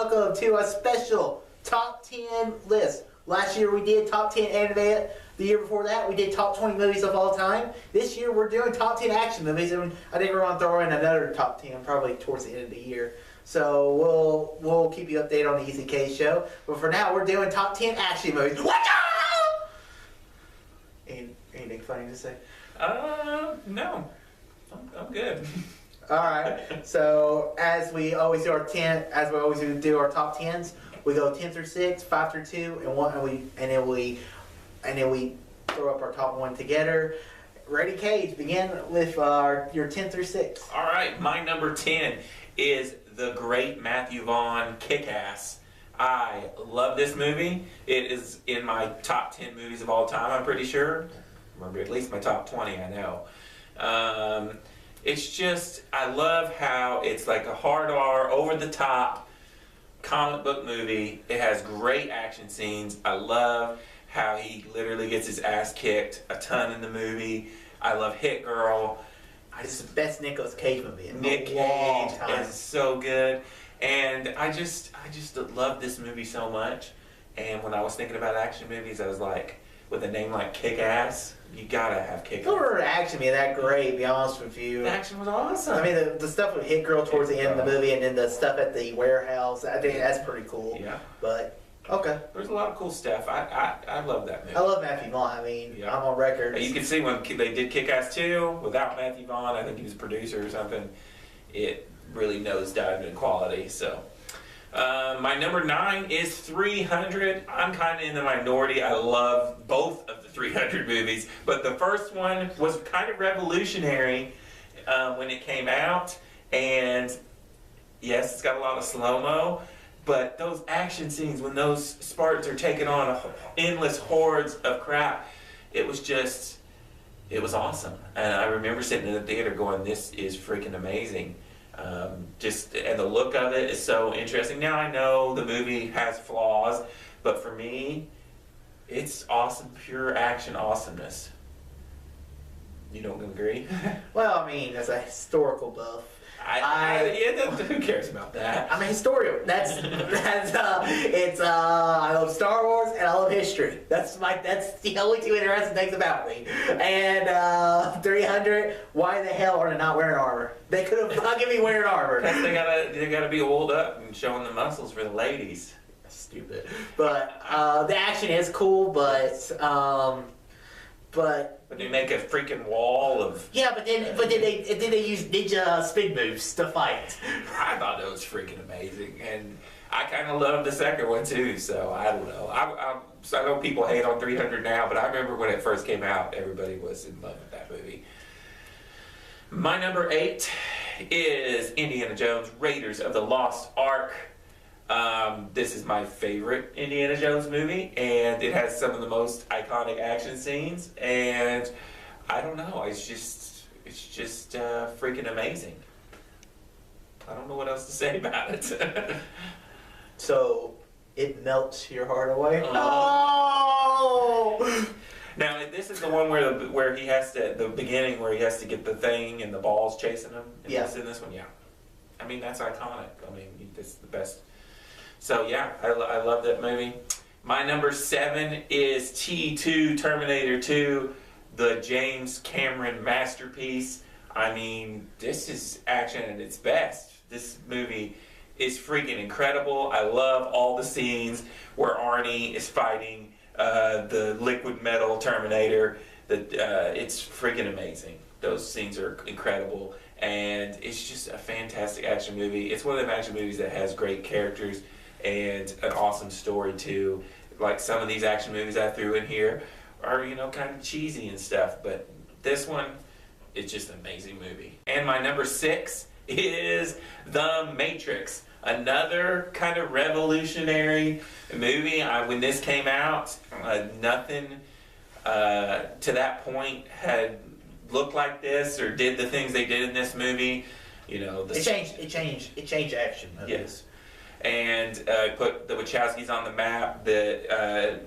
welcome to a special top 10 list. Last year we did top 10 anime. The year before that we did top 20 movies of all time. This year we're doing top 10 action movies, and I think we're going to throw in another top 10 probably towards the end of the year. So we'll keep you updated on the ECK show. But for now we're doing top 10 action movies. Anything funny to say? No. I'm good. All right. So as we always do our top 10s, we go 10 through 6, 5 through 2, and then we throw up our top one together. Ready, Cage? Begin with your 10 through 6. All right, my number 10 is the great Matthew Vaughn, Kick-Ass. I love this movie. It is in my top 10 movies of all time, I'm pretty sure. Remember, at least my top 20, I know. It's just, I love how it's like a hard R, over-the-top comic book movie. It has great action scenes. I love how he literally gets his ass kicked a ton in the movie. I love Hit Girl. It's the best Nicolas Cage movie in Nick a long Cage time. is so good. And I just love this movie so much. And when I was thinking about action movies, I was like, with a name like Kick-Ass, you gotta have Kick-Ass. The order of action be that great, to be honest with you. The action was awesome. I mean, the stuff with Hit Girl towards the end of the movie, and then the stuff at the warehouse, I think that's pretty cool. Yeah. But, okay. There's a lot of cool stuff. I love that movie. I love Matthew Vaughn. I mean, Yeah. I'm on record. You can see when they did Kick-Ass 2, without Matthew Vaughn, I think he was a producer or something, it really nosedived in quality, so. My number 9 is 300. I'm kind of in the minority. I love both of the 300 movies, but the first one was kind of revolutionary when it came out, and yes, it's got a lot of slow-mo, but those action scenes when those Spartans are taking on endless hordes of crap, it was awesome. And I remember sitting in the theater going, this is freaking amazing. And the look of it is so interesting. Now I know the movie has flaws, but for me, it's awesome, pure action awesomeness. You don't agree? Well, I mean, as a historical buff, who cares about that? I'm a historian. I love Star Wars and I love history. That's the only two interesting things about me. And 300, why the hell are they not wearing armor? They could have fucking me wearing armor. Because they gotta be oiled up and showing the muscles for the ladies. Stupid. But the action is cool, but they make a freaking wall of. yeah, but then they use ninja spin moves to fight. I thought that was freaking amazing, and I kind of love the second one too. So I don't know. I know people hate on 300 now, but I remember when it first came out, everybody was in love with that movie. My number 8 is Indiana Jones: Raiders of the Lost Ark. This is my favorite Indiana Jones movie, and it has some of the most iconic action scenes, and I don't know, it's just freaking amazing. I don't know what else to say about it. So it melts your heart away. Oh! Now, this is the one where he has to, the beginning where he has to get the thing and the balls chasing him. Yeah. In this one, yeah. I mean, that's iconic. I mean, it's the best. So yeah, I love that movie. My number 7 is T2, Terminator 2, the James Cameron masterpiece. I mean, this is action at its best. This movie is freaking incredible. I love all the scenes where Arnie is fighting the liquid metal Terminator. It's freaking amazing. Those scenes are incredible, and it's just a fantastic action movie. It's one of them action movies that has great characters and an awesome story too. Like some of these action movies I threw in here are, kind of cheesy and stuff, but this one, it's just an amazing movie. And my number 6 is The Matrix. Another kind of revolutionary movie. When this came out, nothing to that point had looked like this or did the things they did in this movie. It changed action movies. Yes. And put the Wachowskis on the map. The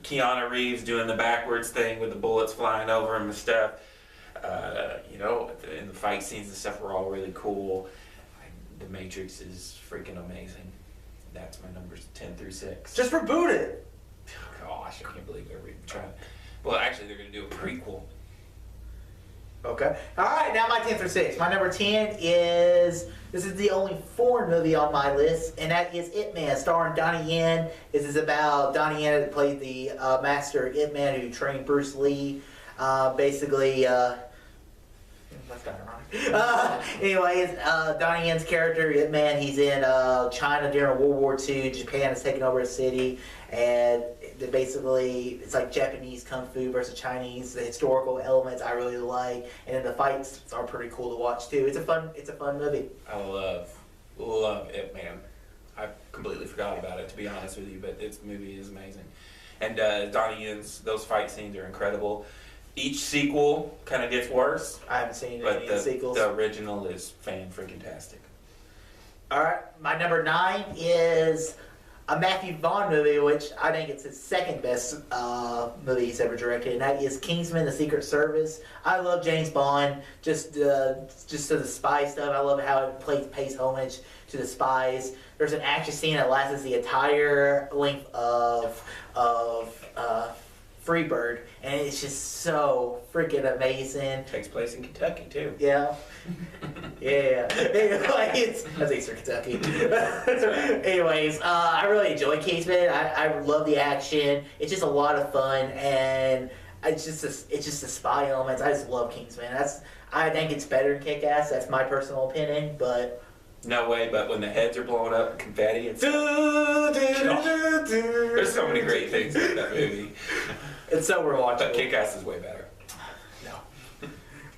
Keanu Reeves doing the backwards thing with the bullets flying over him and stuff. And the fight scenes and stuff were all really cool. The Matrix is freaking amazing. that's my numbers 10 through 6. Just reboot it. Gosh, I can't believe they're even trying. Well, actually, they're going to do a prequel. Okay. All right, now my 10 through 6. My number 10 is, this is the only foreign movie on my list, and that is Ip Man, starring Donnie Yen. This is about Donnie Yen that played the master Ip Man who trained Bruce Lee. Basically, that's kind of wrong. Anyways, Donnie Yen's character, Ip Man, he's in China during World War II. Japan is taking over a city, and basically it's like Japanese kung fu versus Chinese. The historical elements I really like, and then the fights are pretty cool to watch too. It's a fun movie. I love Ip Man. I completely forgot about it, to be honest with you, but this movie is amazing. And Donnie Yen's, those fight scenes are incredible. Each sequel kind of gets worse, I haven't seen but any of the sequels. the original is fan-freaking-tastic. All right, my number 9 is a Matthew Vaughn movie, which I think it's his second best movie he's ever directed, and that is Kingsman: The Secret Service. I love James Bond, just to the spy stuff. I love how it pays homage to the spies. There's an action scene that lasts the entire length of Freebird, and it's just so freaking amazing. Takes place in Kentucky, too. Yeah. Yeah. Anyways, that's Eastern Kentucky. Anyways, I really enjoy Kingsman. I love the action. It's just a lot of fun, and it's just the spy elements. I just love Kingsman. I think it's better than Kick-Ass. That's my personal opinion, but No way, but when the heads are blowing up, confetti, it's... There's so many great things in that movie. It's so rewatchable. But Kick-Ass is way better. No.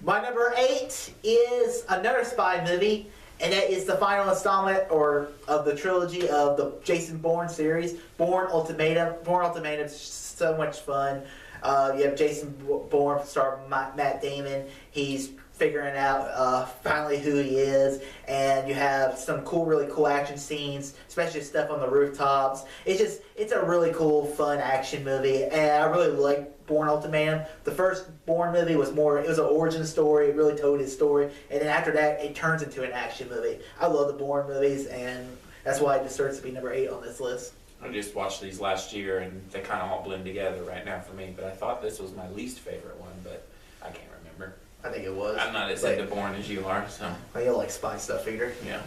My number 8 is another spy movie, and that is the final installment of the trilogy of the Jason Bourne series, Bourne Ultimatum. Bourne Ultimatum is so much fun. You have Jason Bourne, starring Matt Damon. He's figuring out finally who he is, and you have some really cool action scenes, especially stuff on the rooftops. It's a really cool, fun action movie, and I really like Bourne Ultimatum. The first Bourne movie it was an origin story. It really told his story, and then after that, it turns into an action movie. I love the Bourne movies, and that's why it deserves to be number 8 on this list. I just watched these last year, and they kind of all blend together right now for me, but I thought this was my least favorite one, but I can't remember. I think it was. I'm not as into Bourne as you are, so... Well, you like spy stuff, either. Yeah.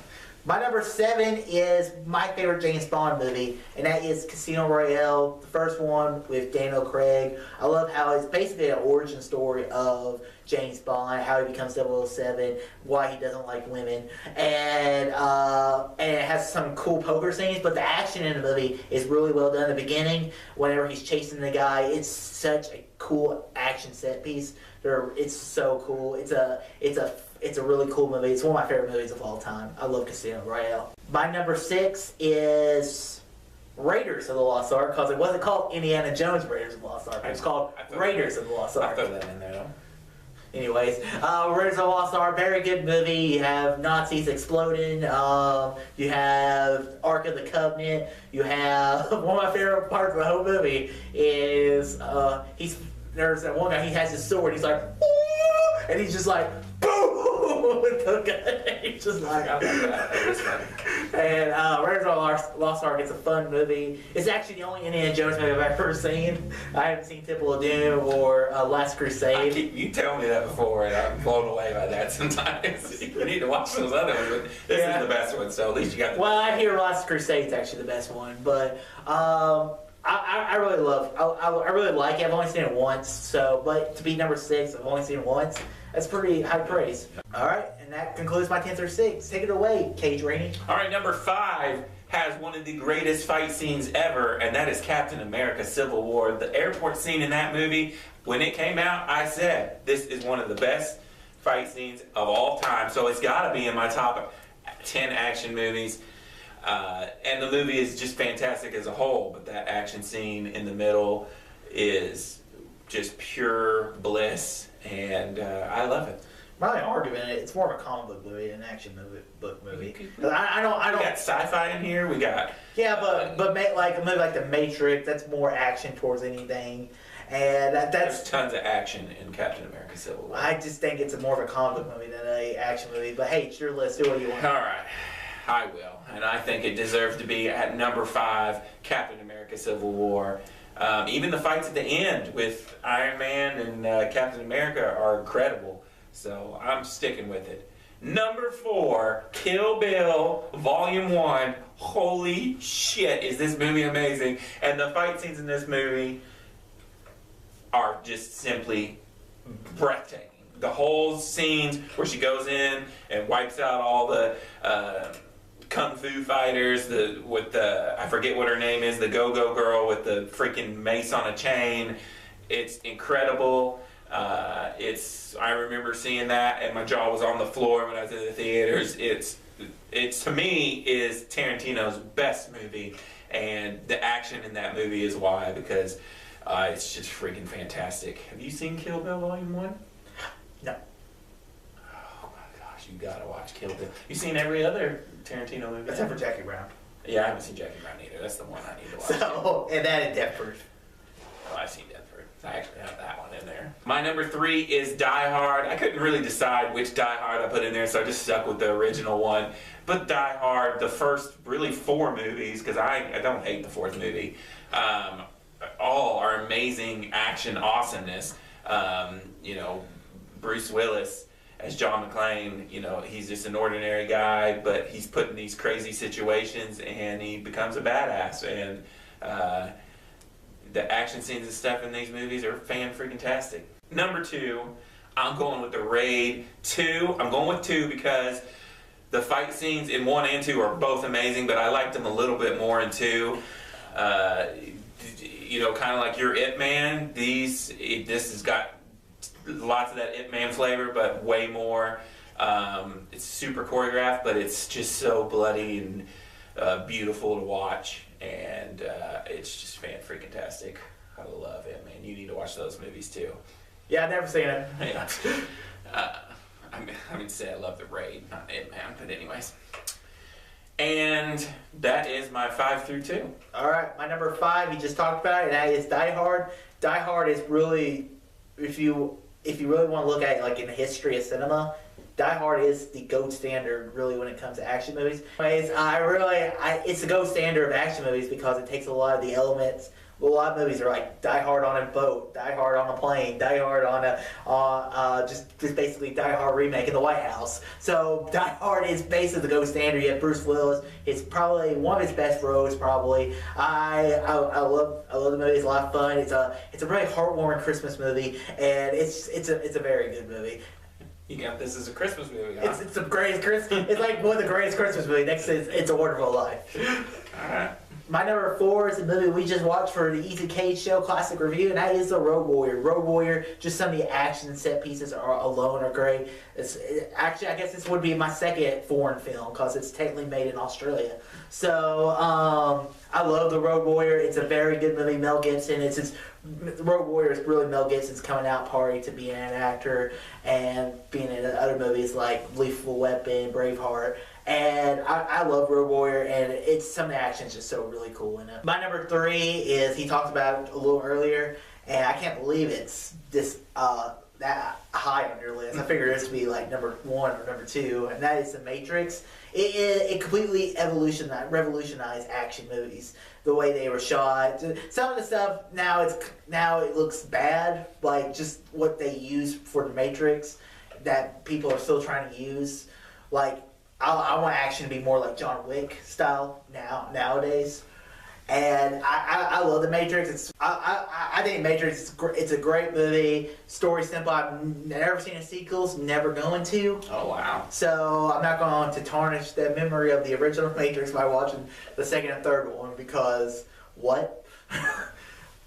My number 7 is my favorite James Bond movie, and that is Casino Royale, the first one with Daniel Craig. I love how it's basically an origin story of James Bond, how he becomes 007, why he doesn't like women, and it has some cool poker scenes, but the action in the movie is really well done. In the beginning, whenever he's chasing the guy, it's such a cool action set piece. It's so cool. It's a really cool movie. It's one of my favorite movies of all time. I love Casino Royale. My number 6 is Raiders of the Lost Ark, because it wasn't called Indiana Jones Raiders of the Lost Ark. It was called Raiders of the Lost Ark. I'll throw that in there, though. Anyways, Raiders of the Lost Ark, very good movie. You have Nazis exploding. You have Ark of the Covenant. You have one of my favorite parts of the whole movie is there's that one guy. He has his sword. He's like, "Ooh!" And he's just like, boom, with the gun. He's just like, That was funny. And Raiders of the Lost Ark is a fun movie. It's actually the only Indiana Jones movie I've ever seen. I haven't seen Temple of Doom or Last Crusade. You tell me that before, and I'm blown away by that sometimes. You need to watch those other ones, but this is the best one, so at least you got the... Well, I hear Last Crusade is actually the best one, but I really love. I really like it. I've only seen it once, but to be number 6, I've only seen it once. That's pretty high praise. All right, and that concludes my 10 through 6. Take it away, Cage Rainey. All right, number 5 has one of the greatest fight scenes ever, and that is Captain America: Civil War. The airport scene in that movie, when it came out, I said this is one of the best fight scenes of all time. So it's got to be in my top 10 action movies. And the movie is just fantastic as a whole, but that action scene in the middle is just pure bliss, and I love it. My only argument, it's more of a comic book movie than an action book movie. We I don't. got sci-fi in here. We got Like a movie like The Matrix, that's more action towards anything, and there's that's. tons of action in Captain America: Civil War. I just think it's more of a comic book movie than an action movie. But hey, it's your list. Do what you want. All right. I will, and I think it deserves to be at number 5, Captain America: Civil War. Even the fights at the end with Iron Man and Captain America are incredible, so I'm sticking with it. Number 4, Kill Bill Volume 1. Holy shit, is this movie amazing? And the fight scenes in this movie are just simply breathtaking. The whole scenes where she goes in and wipes out all the kung fu fighters, with the, I forget what her name is, the go-go girl with the freaking mace on a chain. It's incredible. I remember seeing that and my jaw was on the floor when I was in the theaters. It's to me is Tarantino's best movie, and the action in that movie is why, because it's just freaking fantastic. Have you seen Kill Bill Volume 1? No. Oh my gosh, you gotta watch Kill Bill. You seen every other Tarantino movie? Except for Jackie Brown. Yeah, I haven't seen Jackie Brown either. That's the one I need to watch. So, and that is Death Proof. Oh, I've seen Death Proof. I actually have that one in there. My number 3 is Die Hard. I couldn't really decide which Die Hard I put in there, so I just stuck with the original one. But Die Hard, the first really 4 movies, because I don't hate the 4th movie, all are amazing action awesomeness. Bruce Willis as John McClane, he's just an ordinary guy, but he's put in these crazy situations and he becomes a badass. And the action scenes and stuff in these movies are fan-freaking-tastic. Number 2, I'm going with The Raid 2. I'm going with 2 because the fight scenes in 1 and 2 are both amazing, but I liked them a little bit more in 2. Kind of like your Ip Man. This has got lots of that Ip Man flavor, but way more. It's super choreographed, but it's just so bloody and beautiful to watch, and it's just fan-freaking-tastic. I love Ip Man. You need to watch those movies too. Yeah, I've never seen it. Yeah. I mean, say I love The Raid, not Ip Man, but anyways. And that is my 5 through 2. All right, my number 5, you just talked about it, and that is Die Hard. Die Hard is really, if you really want to look at it like in the history of cinema, Die Hard is the gold standard really when it comes to action movies. Anyways, it's the gold standard of action movies because it takes a lot of the elements. A lot of movies are like Die Hard on a boat, Die Hard on a plane, Die Hard on just basically Die Hard remake in the White House. So Die Hard is basically the gold standard. You have Bruce Willis. It's probably one of his best roles. Probably. I love the movie. It's a lot of fun. It's a really heartwarming Christmas movie, and it's a very good movie. You got this as a Christmas movie, huh? It's the greatest Christmas. It's like one of the greatest Christmas movies. Next is It's a Wonderful Life. All right. My number 4 is a movie we just watched for the Easy Cage Show Classic Review, and that is The Road Warrior. Road Warrior, just some of the action set pieces alone are great. Actually, I guess this would be my second foreign film because it's technically made in Australia. So, I love The Road Warrior. It's a very good movie. Mel Gibson. The Road Warrior is really Mel Gibson's coming out party to being an actor and being in other movies like Lethal Weapon, Braveheart. And I love Road Warrior, and some of the action is just so really cool in it. My number 3 is, he talked about it a little earlier, and I can't believe it's this that high on your list. I figured this would be like number 1 or number 2, and that is The Matrix. It completely revolutionized action movies. The way they were shot. Some of the stuff now it looks bad, like just what they use for The Matrix that people are still trying to use. Like, I want action to be more like John Wick style nowadays, and I love The Matrix. I think Matrix it's a great movie. Story simple. I've never seen a sequels. Never going to. Oh wow. So I'm not going to tarnish the memory of the original Matrix by watching the second and third one because what?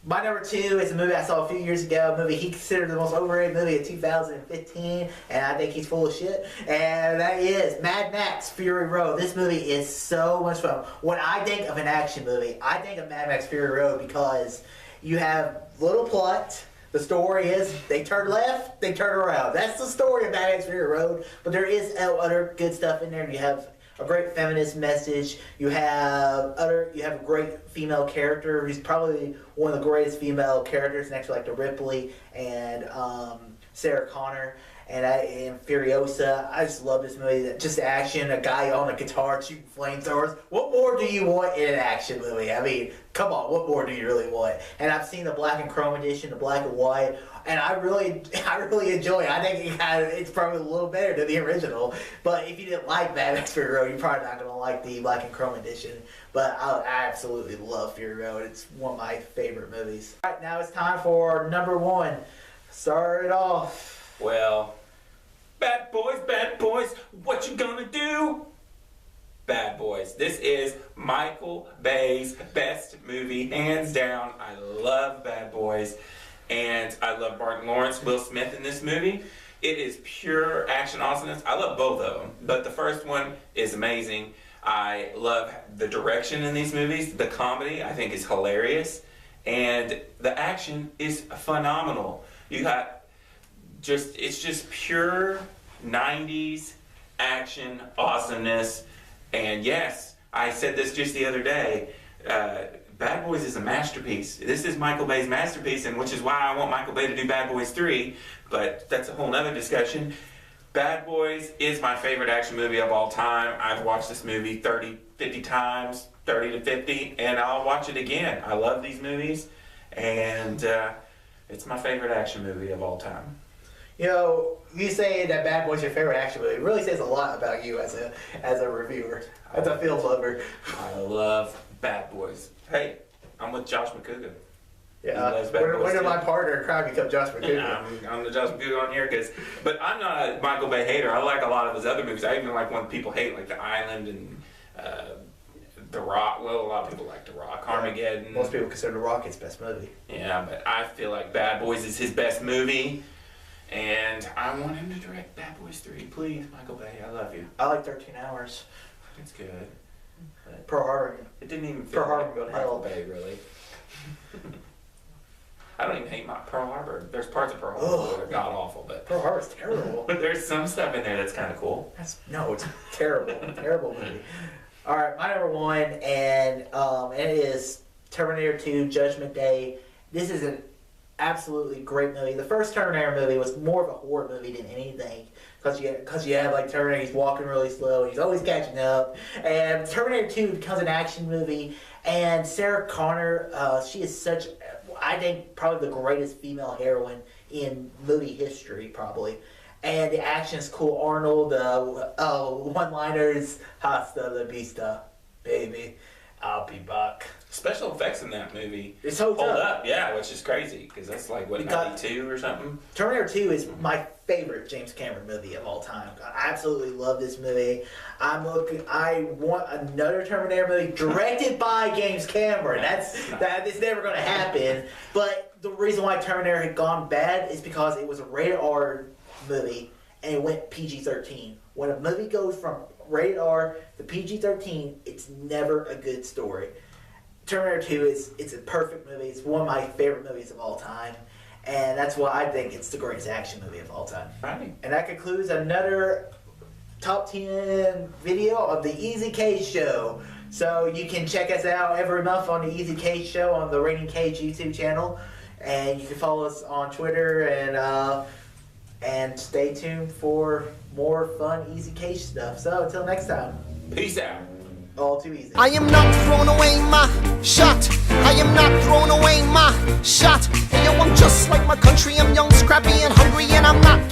My number 2 is a movie I saw a few years ago, a movie he considered the most overrated movie of 2015, and I think he's full of shit, and that is Mad Max Fury Road. This movie is so much fun. When I think of an action movie, I think of Mad Max Fury Road because you have little plot. The story is they turn left, they turn around. That's the story of Mad Max Fury Road, but there is other good stuff in there. You have a great feminist message. You have a great female character who's probably one of the greatest female characters next to like the Ripley and Sarah Connor. and Furiosa. I just love this movie. Just action, a guy on a guitar shooting flamethrowers. What more do you want in an action movie? I mean, come on, what more do you really want? And I've seen the black and chrome edition, the black and white, and I really enjoy it. I think it's probably a little better than the original. But if you didn't like Mad Max Fury Road, you're probably not gonna like the black and chrome edition. But I absolutely love Fury Road. It's one of my favorite movies. All right, now it's time for number one. Start it off. Well, bad boys, what you gonna do? Bad Boys. This is Michael Bay's best movie, hands down. I love Bad Boys, and I love Martin Lawrence, Will Smith in this movie. It is pure action awesomeness. I love both of them, but the first one is amazing. I love the direction in these movies. The comedy, I think, is hilarious, and the action is phenomenal. You got it's just pure 90s action awesomeness. And yes, I said this just the other day, Bad Boys is a masterpiece. This is Michael Bay's masterpiece, and which is why I want Michael Bay to do Bad Boys 3, but that's a whole nother discussion. Bad Boys is my favorite action movie of all time. I've watched this movie 30, 50 times, 30 to 50, and I'll watch it again. I love these movies, and it's my favorite action movie of all time. You know, you say that Bad Boys is your favorite action movie. It really says a lot about you as a reviewer, as a film lover. I love Bad Boys. Hey, I'm with Josh McCougan. Yeah, when did my partner in crime become Josh McCougan? I'm the Josh McCougan on here, but I'm not a Michael Bay hater. I like a lot of his other movies. I even like one people hate, like The Island and The Rock. Well, a lot of people like The Rock. Armageddon. Most people consider The Rock his best movie. Yeah, but I feel like Bad Boys is his best movie. And I want him to direct Bad Boys 3. Please, Michael Bay, I love you. I like 13 Hours. It's good. But Pearl Harbor. it didn't even Pearl feel Harbor like go to hell. Michael Bay, really. I don't even hate my Pearl Harbor. There's parts of Pearl Harbor that are god-awful, but Pearl Harbor's terrible. but there's some stuff in there that's kind of cool. It's terrible. Terrible movie. All right, my number one, and it is Terminator 2 Judgment Day. This is an absolutely great movie. The first Terminator movie was more of a horror movie than anything, because you have like Terminator, he's walking really slow, and he's always catching up. And Terminator 2 becomes an action movie, and Sarah Connor, she is such, I think, probably the greatest female heroine in movie history, probably. And the action is cool. Arnold, one-liners, hasta la vista, baby, I'll be back. Special effects in that movie It's hold up, yeah, which is crazy, because that's like, what, Because- 92 or something? Terminator 2 is my favorite James Cameron movie of all time. I absolutely love this movie. I want another Terminator movie directed by James Cameron. It's never going to happen. But the reason why Terminator had gone bad is because it was a rated R movie and it went PG-13. When a movie goes from rated R to PG-13, it's never a good story. Terminator 2 it's a perfect movie. It's one of my favorite movies of all time. And that's why I think it's the greatest action movie of all time. Right. And that concludes another top 10 video of the Easy K Show. So you can check us out every month on the Easy K Show on the Rating Cage YouTube channel. And you can follow us on Twitter and stay tuned for more fun Easy K stuff. So until next time, Peace out. all too easy. I am not throwing away my shot. I am not throwing away my shot. Hey, yo, I'm just like my country. I'm young, scrappy, and hungry, and I'm not